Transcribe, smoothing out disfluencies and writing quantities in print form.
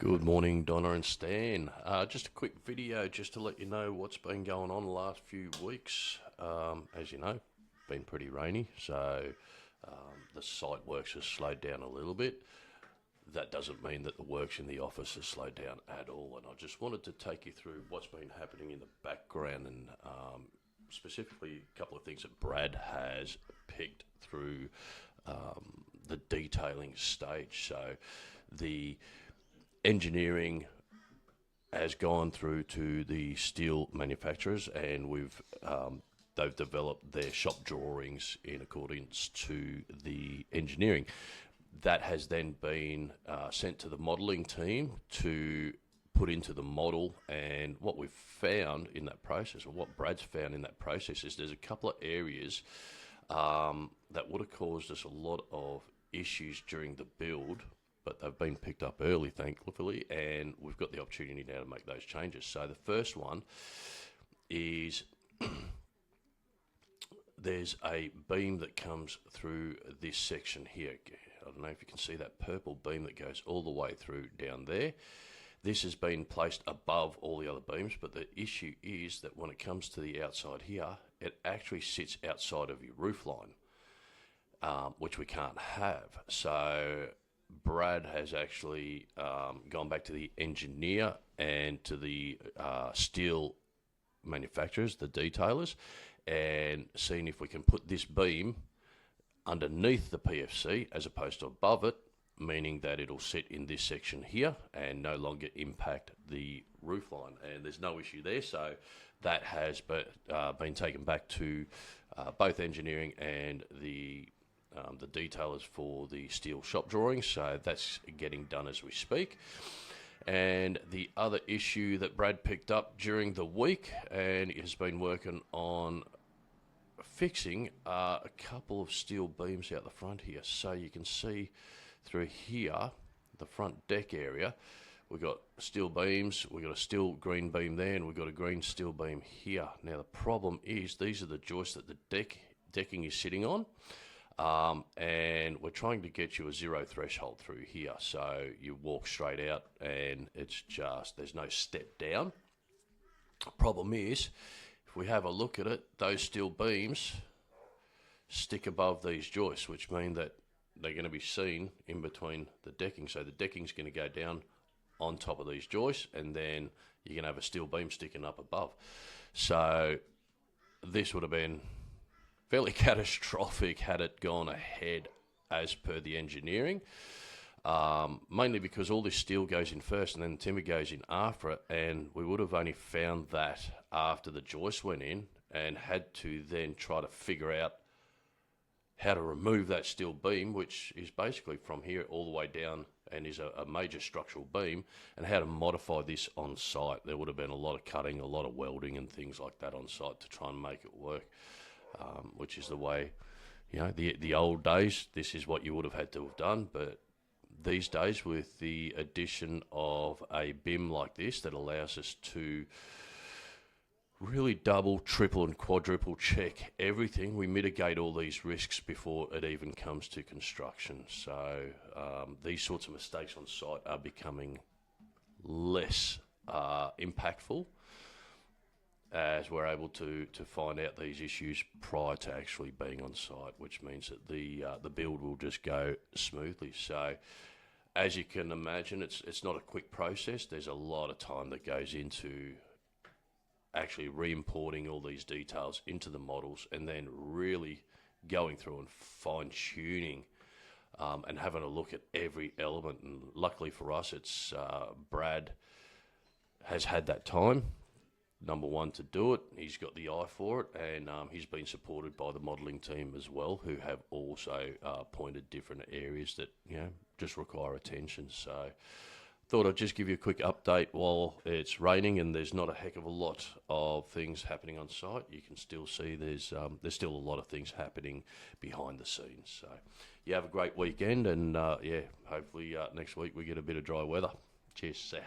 Good morning, Donna and Stan. Just a quick video just to let you know what's been going on the last few weeks. As you know, been pretty rainy, so the site works has slowed down a little bit. That doesn't mean that the works in the office has slowed down at all, and I just wanted to take you through what's been happening in the background and specifically a couple of things that Brad has picked through the detailing stage. So the engineering has gone through to the steel manufacturers, and they've developed their shop drawings in accordance to the engineering. That has then been sent to the modelling team to put into the model, and what we've found in that process, or what Brad's found in that process, is there's a couple of areas that would have caused us a lot of issues during the build, but they've been picked up early, thankfully, and we've got the opportunity now to make those changes. So the first one is there's a beam that comes through this section here. I don't know if you can see that purple beam that goes all the way through down there. This has been placed above all the other beams, but the issue is that when it comes to the outside here, it actually sits outside of your roof line, which we can't have. So Brad has actually gone back to the engineer and to the steel manufacturers, the detailers, and seen if we can put this beam underneath the PFC as opposed to above it, meaning that it'll sit in this section here and no longer impact the roof line. And there's no issue there, so that has been taken back to both engineering and the detailers for the steel shop drawings, so that's getting done as we speak. And the other issue that Brad picked up during the week and has been working on fixing a couple of steel beams out the front here. So you can see through here, the front deck area, we've got steel beams, we've got a steel green beam there, and we've got a green steel beam here. Now the problem is these are the joists that the decking is sitting on. And we're trying to get you a zero threshold through here, so you walk straight out and it's just, there's no step down. Problem is, if we have a look at it, those steel beams stick above these joists, which mean that they're going to be seen in between the decking. So the decking's going to go down on top of these joists, and then you're going to have a steel beam sticking up above. So this would have been fairly catastrophic had it gone ahead as per the engineering, mainly because all this steel goes in first and then timber goes in after it, and we would have only found that after the joist went in and had to then try to figure out how to remove that steel beam, which is basically from here all the way down and is a major structural beam, and how to modify this on site. There would have been a lot of cutting, a lot of welding and things like that on site to try and make it work. Which is the way, you know, the old days, this is what you would have had to have done. But these days, with the addition of a BIM like this that allows us to really double, triple and quadruple check everything, we mitigate all these risks before it even comes to construction. So these sorts of mistakes on site are becoming less impactful, as we're able to find out these issues prior to actually being on site, which means that the build will just go smoothly. So as you can imagine, it's not a quick process. There's a lot of time that goes into actually re-importing all these details into the models and then really going through and fine-tuning and having a look at every element. And luckily for us, it's Brad has had that time, number one, to do it. He's got the eye for it, and he's been supported by the modelling team as well, who have also pointed different areas that, you know, just require attention. So thought I'd just give you a quick update while it's raining and there's not a heck of a lot of things happening on site. You can still see there's still a lot of things happening behind the scenes. So you have a great weekend, and yeah, hopefully next week we get a bit of dry weather. Cheers, Sal.